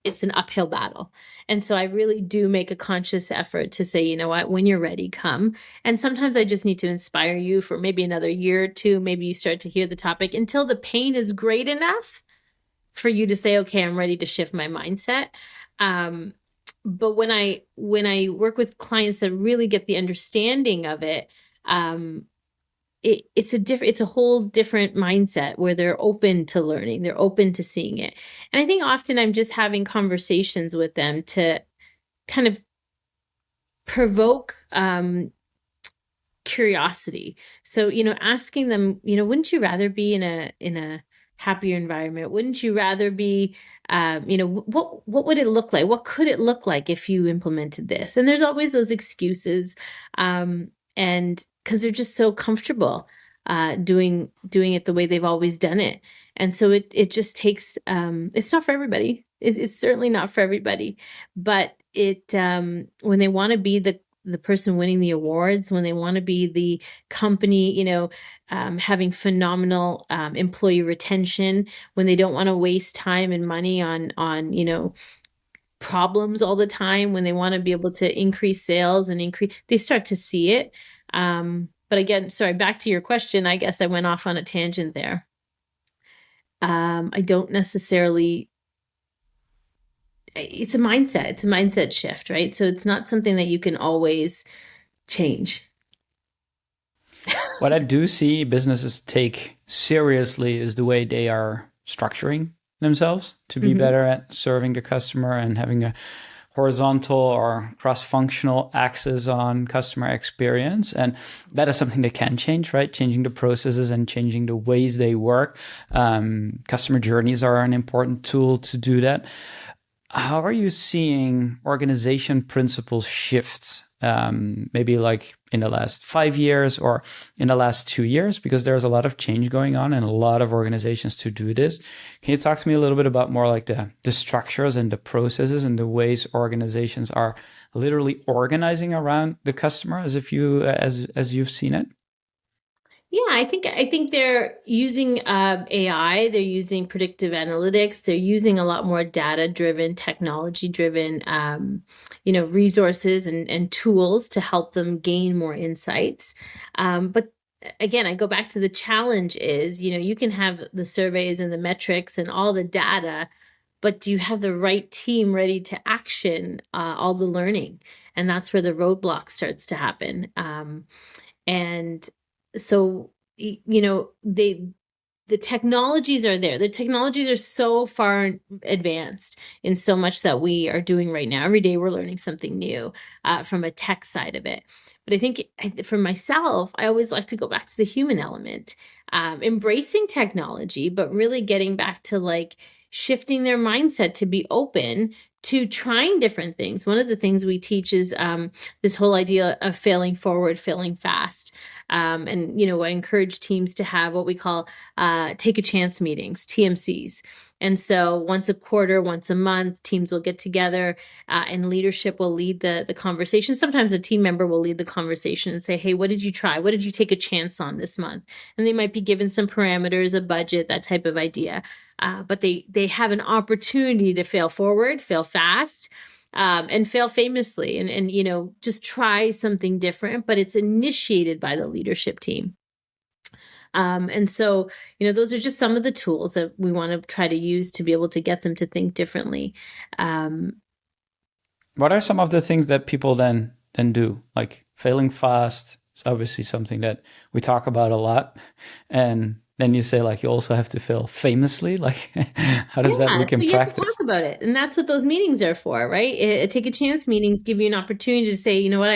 it's an uphill battle. And so I really do make a conscious effort to say, you know what, when you're ready, come. And sometimes I just need to inspire you for maybe another year or two. Maybe you start to hear the topic until the pain is great enough for you to say, okay, I'm ready to shift my mindset. Um, but when I work with clients that really get the understanding of it, um, it's a whole different mindset where they're open to learning, they're open to seeing it. And I think often I'm just having conversations with them to kind of provoke curiosity. So, asking them, wouldn't you rather be in a happier environment? Wouldn't you rather be, what would it look like? What could it look like if you implemented this? And there's always those excuses, and because they're just so comfortable doing it the way they've always done it. And so it just takes it's not for everybody. It's certainly not for everybody, but when they want to be the person winning the awards, when they want to be the company, having phenomenal employee retention, when they don't want to waste time and money on problems all the time, when they want to be able to increase sales and they start to see it. But again, sorry, back to your question. I guess I went off on a tangent there. I don't necessarily. It's a mindset. It's a mindset shift, right? So it's not something that you can always change. What I do see businesses take seriously is the way they are structuring themselves to be Mhm. better at serving the customer and having a horizontal or cross-functional axis on customer experience. And that is something that can change, right? Changing the processes and changing the ways they work. Customer journeys are an important tool to do that. How are you seeing organization principles shift? Maybe like in the last 5 years or in the last 2 years, because there's a lot of change going on and a lot of organizations to do this. Can you talk to me a little bit about more like the structures and the processes and the ways organizations are literally organizing around the customer as you've seen it? Yeah, I think they're using AI. They're using predictive analytics. They're using a lot more data-driven, technology-driven, resources and tools to help them gain more insights. But again, I go back to the challenge is, you can have the surveys and the metrics and all the data, but do you have the right team ready to action all the learning? And that's where the roadblock starts to happen. And so the technologies are there. The technologies are so far advanced in so much that we are doing right now. Every day we're learning something new from a tech side of it. But I think for myself, I always like to go back to the human element, embracing technology, but really getting back to like shifting their mindset to be open to trying different things. One of the things we teach is this whole idea of failing forward, failing fast. And, I encourage teams to have what we call take a chance meetings, TMCs. And so once a quarter, once a month, teams will get together and leadership will lead the conversation. Sometimes a team member will lead the conversation and say, hey, what did you try? What did you take a chance on this month? And they might be given some parameters, a budget, that type of idea. But they have an opportunity to fail forward, fail fast, and fail famously, and just try something different, but it's initiated by the leadership team. And so, those are just some of the tools that we want to try to use to be able to get them to think differently. What are some of the things that people then do? Like failing fast is obviously something that we talk about a lot. And then you say, like, you also have to fail famously. Like, how does that look in you practice? have to talk about it. And that's what those meetings are for, right? Take a chance meetings give you an opportunity to say, you know what,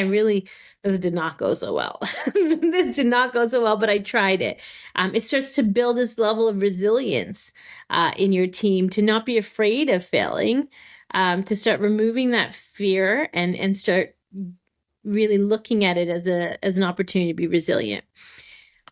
this did not go so well. This did not go so well, but I tried it. It starts to build this level of resilience in your team to not be afraid of failing, to start removing that fear and start really looking at it as an opportunity to be resilient.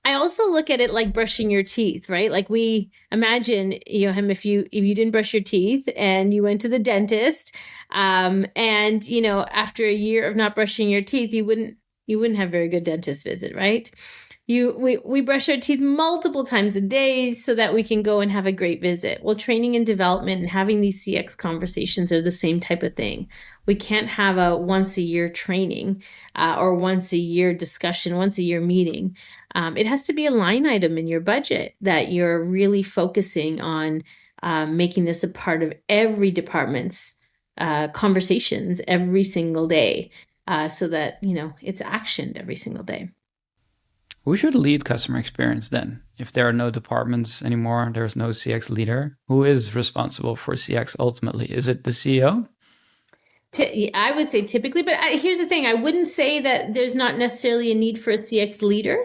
I also look at it like brushing your teeth, right? Like we imagine, if you didn't brush your teeth and you went to the dentist, and after a year of not brushing your teeth, you wouldn't have a very good dentist visit, right? We brush our teeth multiple times a day so that we can go and have a great visit. Well, training and development and having these CX conversations are the same type of thing. We can't have a once a year training or once a year discussion, once a year meeting. It has to be a line item in your budget that you're really focusing on making this a part of every department's conversations every single day, so that, it's actioned every single day. Who should lead customer experience then? If there are no departments anymore, there's no CX leader. Who is responsible for CX ultimately? Is it the CEO? I would say typically, but here's the thing. I wouldn't say that there's not necessarily a need for a CX leader.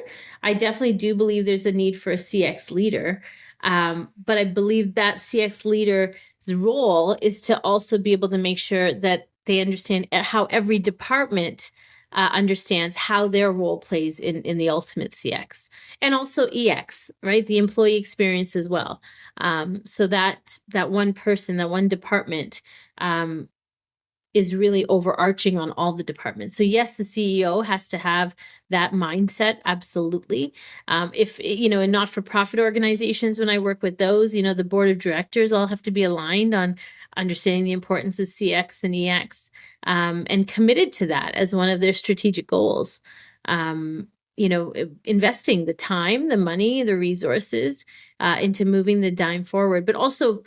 I definitely do believe there's a need for a CX leader. But I believe that CX leader's role is to also be able to make sure that they understand how every department understands how their role plays in the ultimate CX, and also EX, right? The employee experience as well. So that one person, that one department is really overarching on all the departments. So yes, the CEO has to have that mindset, absolutely. If, in not-for-profit organizations, when I work with those, the board of directors all have to be aligned on understanding the importance of CX and EX, and committed to that as one of their strategic goals. Investing the time, the money, the resources into moving the dime forward, but also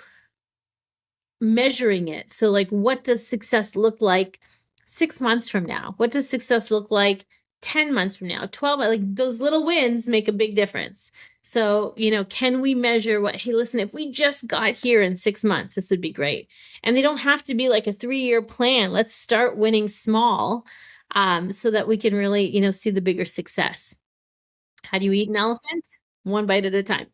measuring it. So like, what does success look like 6 months from now? What does success look like 10 months from now? 12, like those little wins make a big difference. So, can we measure hey, listen, if we just got here in 6 months, this would be great. And they don't have to be like a 3-year plan. Let's start winning small, so that we can really, see the bigger success. How do you eat an elephant? One bite at a time.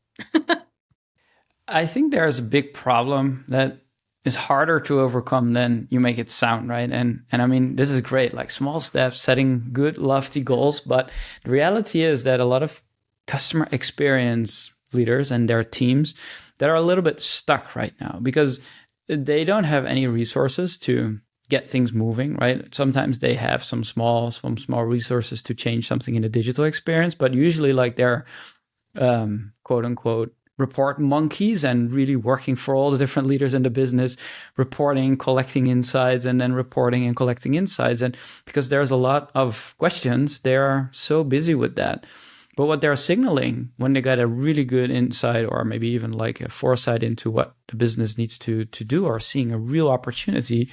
I think there's a big problem that is harder to overcome than you make it sound, right? And I mean, this is great, like small steps, setting good, lofty goals. But the reality is that a lot of customer experience leaders and their teams that are a little bit stuck right now because they don't have any resources to get things moving, right? Sometimes they have some small resources to change something in the digital experience, but usually like they're quote unquote report monkeys and really working for all the different leaders in the business, reporting, collecting insights, and then reporting and collecting insights. And because there's a lot of questions, they're so busy with that. But what they're signaling when they get a really good insight or maybe even like a foresight into what the business needs to do or seeing a real opportunity,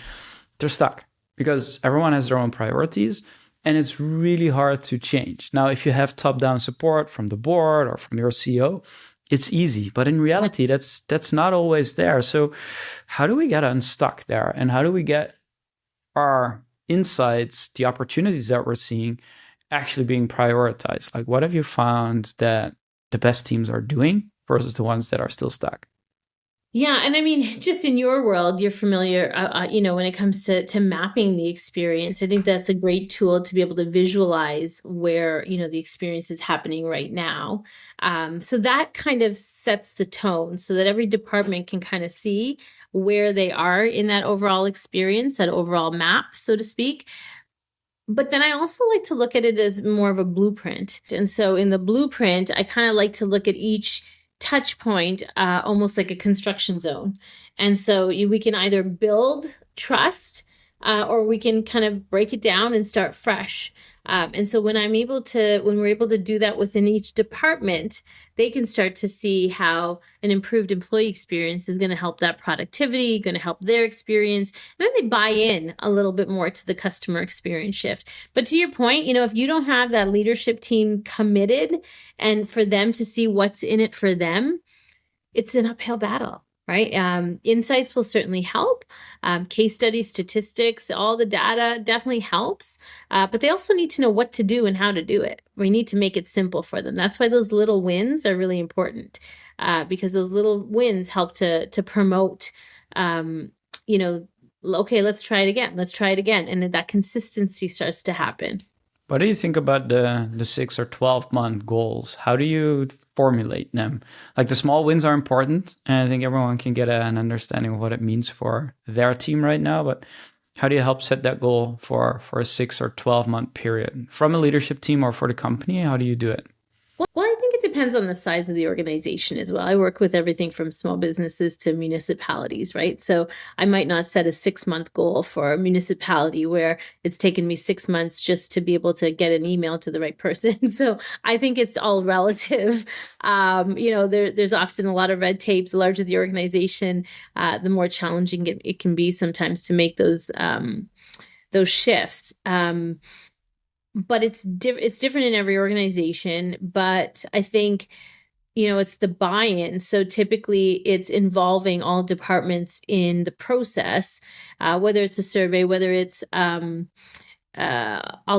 they're stuck because everyone has their own priorities and it's really hard to change. Now, if you have top-down support from the board or from your CEO, it's easy, but in reality, that's not always there. So how do we get unstuck there? And how do we get our insights, the opportunities that we're seeing, actually being prioritized? Like, what have you found that the best teams are doing versus the ones that are still stuck? Yeah, and I mean, just in your world, you're familiar, when it comes to mapping the experience. I think that's a great tool to be able to visualize where, the experience is happening right now. So that kind of sets the tone so that every department can kind of see where they are in that overall experience, that overall map, so to speak. But then I also like to look at it as more of a blueprint. And so in the blueprint, I kind of like to look at each touch point almost like a construction zone. And so we can either build trust or we can kind of break it down and start fresh. And so when we're able to do that within each department, they can start to see how an improved employee experience is going to help that productivity, going to help their experience. And then they buy in a little bit more to the customer experience shift. But to your point, if you don't have that leadership team committed and for them to see what's in it for them, it's an uphill battle, right? Insights will certainly help. Case studies, statistics, all the data definitely helps. But they also need to know what to do and how to do it. We need to make it simple for them. That's why those little wins are really important, because those little wins help to promote, okay, let's try it again. Let's try it again. And then that consistency starts to happen. What do you think about the 6 or 12-month goals? How do you formulate them? Like the small wins are important, and I think everyone can get an understanding of what it means for their team right now. But how do you help set that goal for a 6 or 12-month period from a leadership team or for the company? How do you do it? Well, I think it depends on the size of the organization as well. I work with everything from small businesses to municipalities, right? So I might not set a 6-month goal for a municipality where it's taken me 6 months just to be able to get an email to the right person. So I think it's all relative. There's often a lot of red tape. The larger the organization, the more challenging it can be sometimes to make those shifts. But it's different in every organization. But I think, it's the buy-in. So typically it's involving all departments in the process, whether it's a survey, whether it's, I'll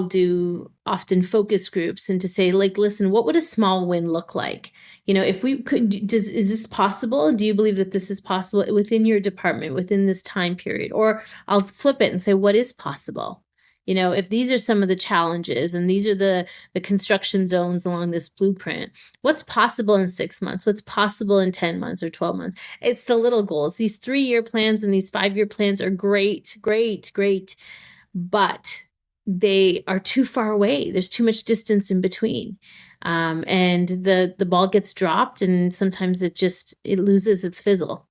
do often focus groups and to say, like, listen, what would a small win look like? If we could, is this possible? Do you believe that this is possible within your department, within this time period? Or I'll flip it and say, what is possible? If these are some of the challenges and these are the construction zones along this blueprint, what's possible in 6 months? What's possible in 10 months or 12 months? It's the little goals. These 3-year plans and these 5-year plans are great, great, great, but they are too far away. There's too much distance in between. And the ball gets dropped and sometimes it loses its fizzle.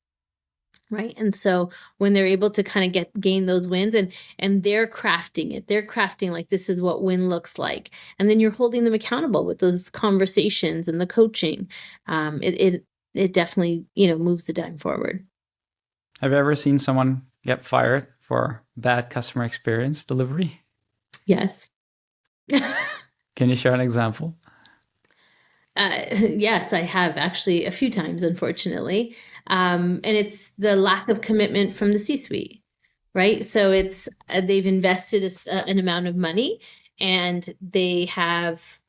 Right. And so when they're able to kind of gain those wins and they're crafting like, this is what win looks like. And then you're holding them accountable with those conversations and the coaching. It definitely, moves the dime forward. Have you ever seen someone get fired for bad customer experience delivery? Yes. Can you share an example? Yes, I have actually a few times, unfortunately. And it's the lack of commitment from the C-suite, right? So it's they've invested an amount of money and they have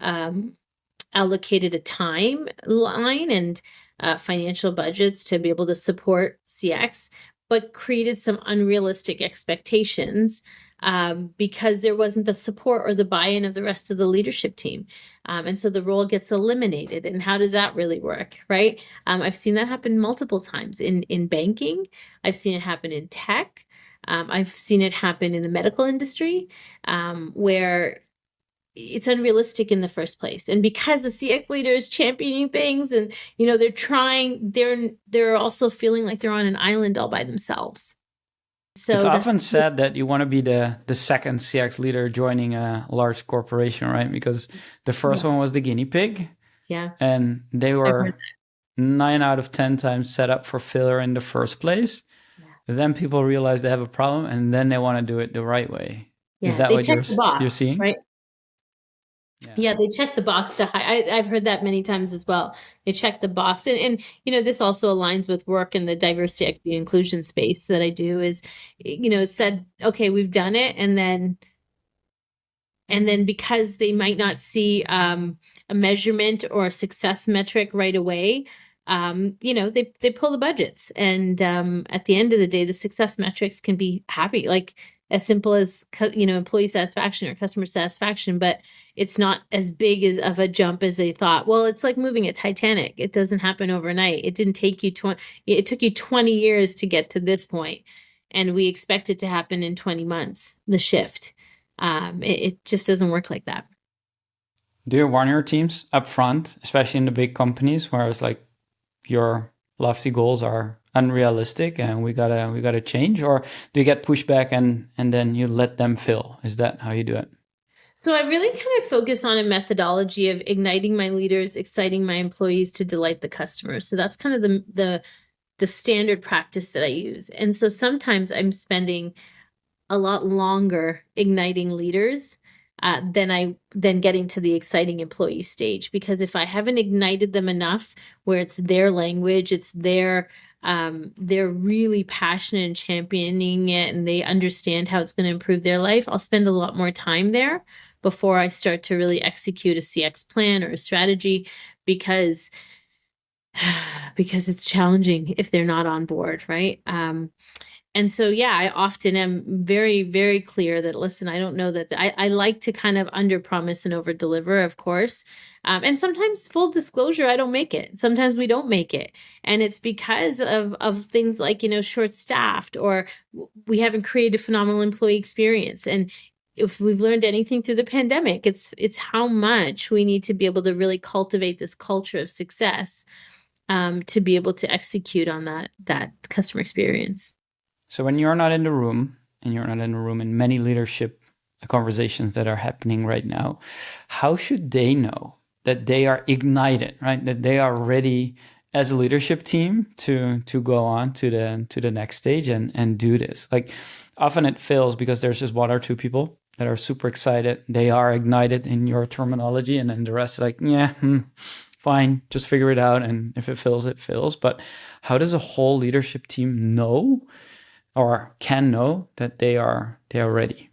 allocated a timeline and financial budgets to be able to support CX, but created some unrealistic expectations because there wasn't the support or the buy-in of the rest of the leadership team. And so the role gets eliminated. And how does that really work, right? I've seen that happen multiple times in banking. I've seen it happen in tech. I've seen it happen in the medical industry, where it's unrealistic in the first place. And because the CX leader is championing things and, they're trying, they're also feeling like they're on an island all by themselves. So it's often said that you want to be the second CX leader joining a large corporation, right? Because the first one was the guinea pig. Yeah. And they were 9 out of 10 times set up for failure in the first place. Yeah. Then people realize they have a problem and then they want to do it the right way. Yeah. Is that what you're seeing? Right. Yeah, they check the box to I've heard that many times as well. They check the box. And this also aligns with work in the diversity, equity, inclusion space that I do is, it said, okay, we've done it. And then because they might not see a measurement or a success metric right away, they pull the budgets. And at the end of the day, the success metrics can be happy, like as simple as employee satisfaction or customer satisfaction, but it's not as big as of a jump as they thought. Well, it's like moving a Titanic. It doesn't happen overnight. It didn't take you 20, it took you 20 years to get to this point, and we expect it to happen in 20 months, the shift. It just doesn't work like that. Do you warn your teams up front, especially in the big companies where it's like your lofty goals are unrealistic and we gotta change, or do you get pushback and then you let them fail? Is that how you do it? So I really kind of focus on a methodology of igniting my leaders, exciting my employees to delight the customers. So that's kind of the standard practice that I use. And so sometimes I'm spending a lot longer igniting leaders than getting to the exciting employee stage, because if I haven't ignited them enough where it's their language, it's they're really passionate and championing it, and they understand how it's going to improve their life, I'll spend a lot more time there before I start to really execute a CX plan or a strategy, because it's challenging if they're not on board, right? And so, yeah, I often am very, very clear that, listen, I don't know that I like to kind of under promise and over deliver, of course. And sometimes, full disclosure, I don't make it. Sometimes we don't make it. And it's because of things like, short staffed, or we haven't created a phenomenal employee experience. And if we've learned anything through the pandemic, it's how much we need to be able to really cultivate this culture of success, to be able to execute on that customer experience. So when you're not in the room, and you're not in the room in many leadership conversations that are happening right now, how should they know that they are ignited, right? That they are ready as a leadership team to go on to the next stage and do this? Like, often it fails because there's just one or two people that are super excited. They are ignited in your terminology, and then the rest are like, yeah, fine, just figure it out. And if it fails, it fails. But how does a whole leadership team know, or can know, that they are ready?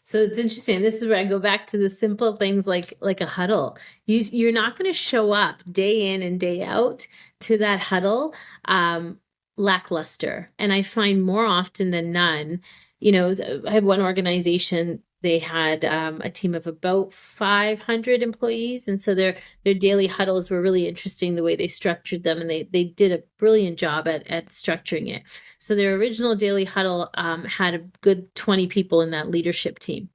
So it's interesting. This is where I go back to the simple things like a huddle. You're not going to show up day in and day out to that huddle lackluster. And I find more often than none, I have one organization. They had a team of about 500 employees, and so their daily huddles were really interesting the way they structured them, and they did a brilliant job at structuring it. So their original daily huddle had a good 20 people in that leadership team,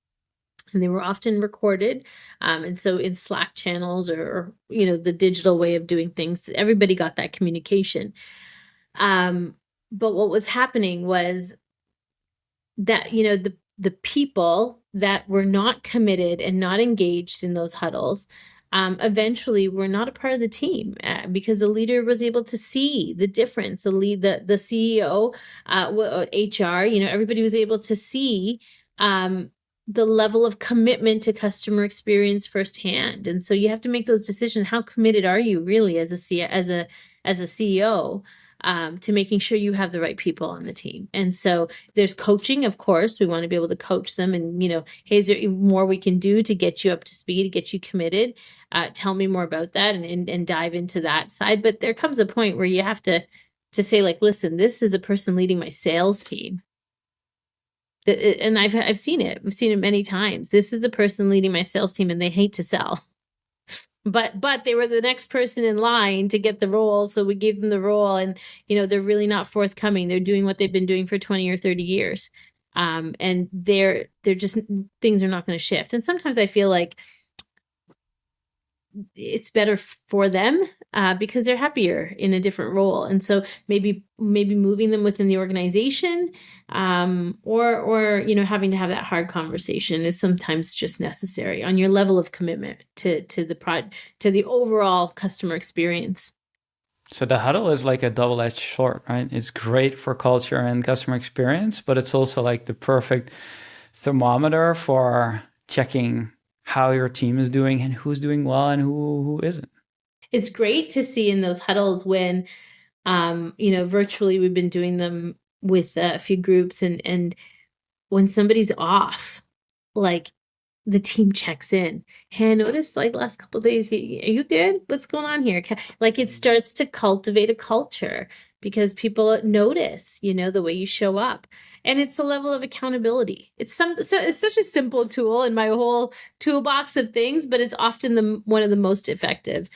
and they were often recorded. And so in Slack channels or the digital way of doing things, everybody got that communication. But what was happening was that the people that were not committed and not engaged in those huddles eventually were not a part of the team, because the leader was able to see the difference. The CEO, HR, everybody was able to see the level of commitment to customer experience firsthand. And so you have to make those decisions. How committed are you really as a CEO? To making sure you have the right people on the team. And so there's coaching, of course. We want to be able to coach them and, hey, is there more we can do to get you up to speed, to get you committed? Tell me more about that, and dive into that side. But there comes a point where you have to say, like, listen, this is the person leading my sales team. And I've seen it. I've seen it many times. This is the person leading my sales team, and they hate to sell. But they were the next person in line to get the role, so we gave them the role, and they're really not forthcoming. They're doing what they've been doing for 20 or 30 years, and they're just, things are not going to shift. And sometimes I feel like it's better for them because they're happier in a different role, and so maybe moving them within the organization, or having to have that hard conversation is sometimes just necessary on your level of commitment to the overall customer experience. So the huddle is like a double-edged sword, right? It's great for culture and customer experience, but it's also like the perfect thermometer for checking how your team is doing and who's doing well and who isn't. It's great to see in those huddles when, virtually we've been doing them with a few groups, and when somebody's off, like the team checks in. Hey, I noticed like last couple of days, are you good? What's going on here? Like it starts to cultivate a culture because people notice, the way you show up. And it's a level of accountability. It's such a simple tool in my whole toolbox of things, but it's often one of the most effective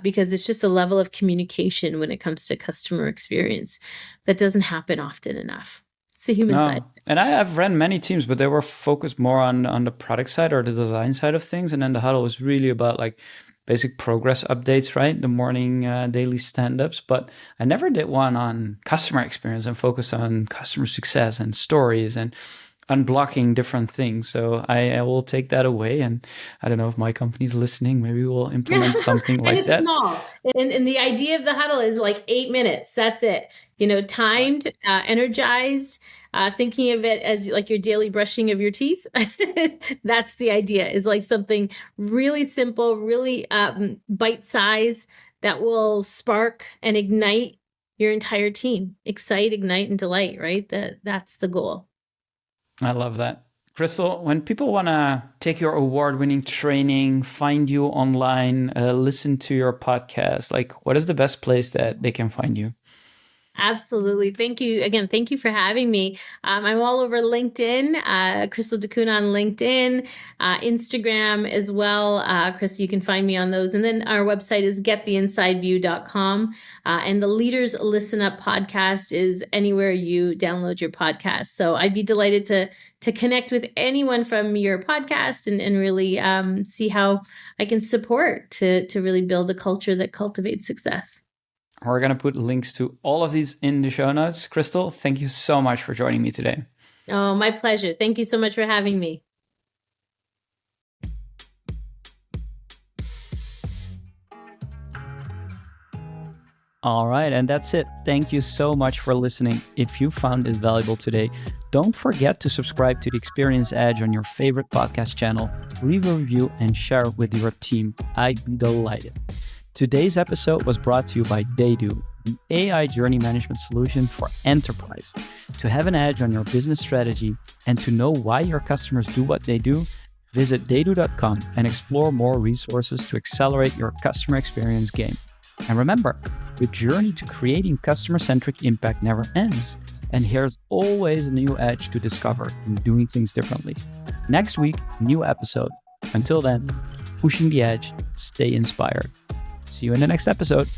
because it's just a level of communication when it comes to customer experience that doesn't happen often enough. It's the human side. And I've ran many teams, but they were focused more on the product side or the design side of things. And then the huddle was really about like basic progress updates, right? The morning daily stand-ups. But I never did one on customer experience and focused on customer success and stories and unblocking different things. So I will take that away. And I don't know if my company's listening, maybe we'll implement something like it's that. Small. And the idea of the huddle is like 8 minutes. That's it. Timed, energized, thinking of it as like your daily brushing of your teeth. That's the idea, is like something really simple, really bite size that will spark and ignite your entire team. Excite, ignite, and delight, right? That's the goal. I love that. Crystal, when people want to take your award-winning training, find you online, listen to your podcast, like what is the best place that they can find you? Absolutely. Thank you. Again, thank you for having me. I'm all over LinkedIn, Crystal DeCuna on LinkedIn, Instagram as well. Crystal, you can find me on those. And then our website is gettheinsideview.com. And the Leaders Listen Up podcast is anywhere you download your podcast. So I'd be delighted to connect with anyone from your podcast and really see how I can support to really build a culture that cultivates success. We're going to put links to all of these in the show notes. Crystal, thank you so much for joining me today. Oh, my pleasure. Thank you so much for having me. All right, and that's it. Thank you so much for listening. If you found it valuable today, don't forget to subscribe to The Experience Edge on your favorite podcast channel, leave a review, and share it with your team. I'd be delighted. Today's episode was brought to you by Daydo, an AI journey management solution for enterprise. To have an edge on your business strategy and to know why your customers do what they do, visit daydo.com and explore more resources to accelerate your customer experience game. And remember, the journey to creating customer-centric impact never ends, and here's always a new edge to discover in doing things differently. Next week, new episode. Until then, keep pushing the edge, stay inspired. See you in the next episode.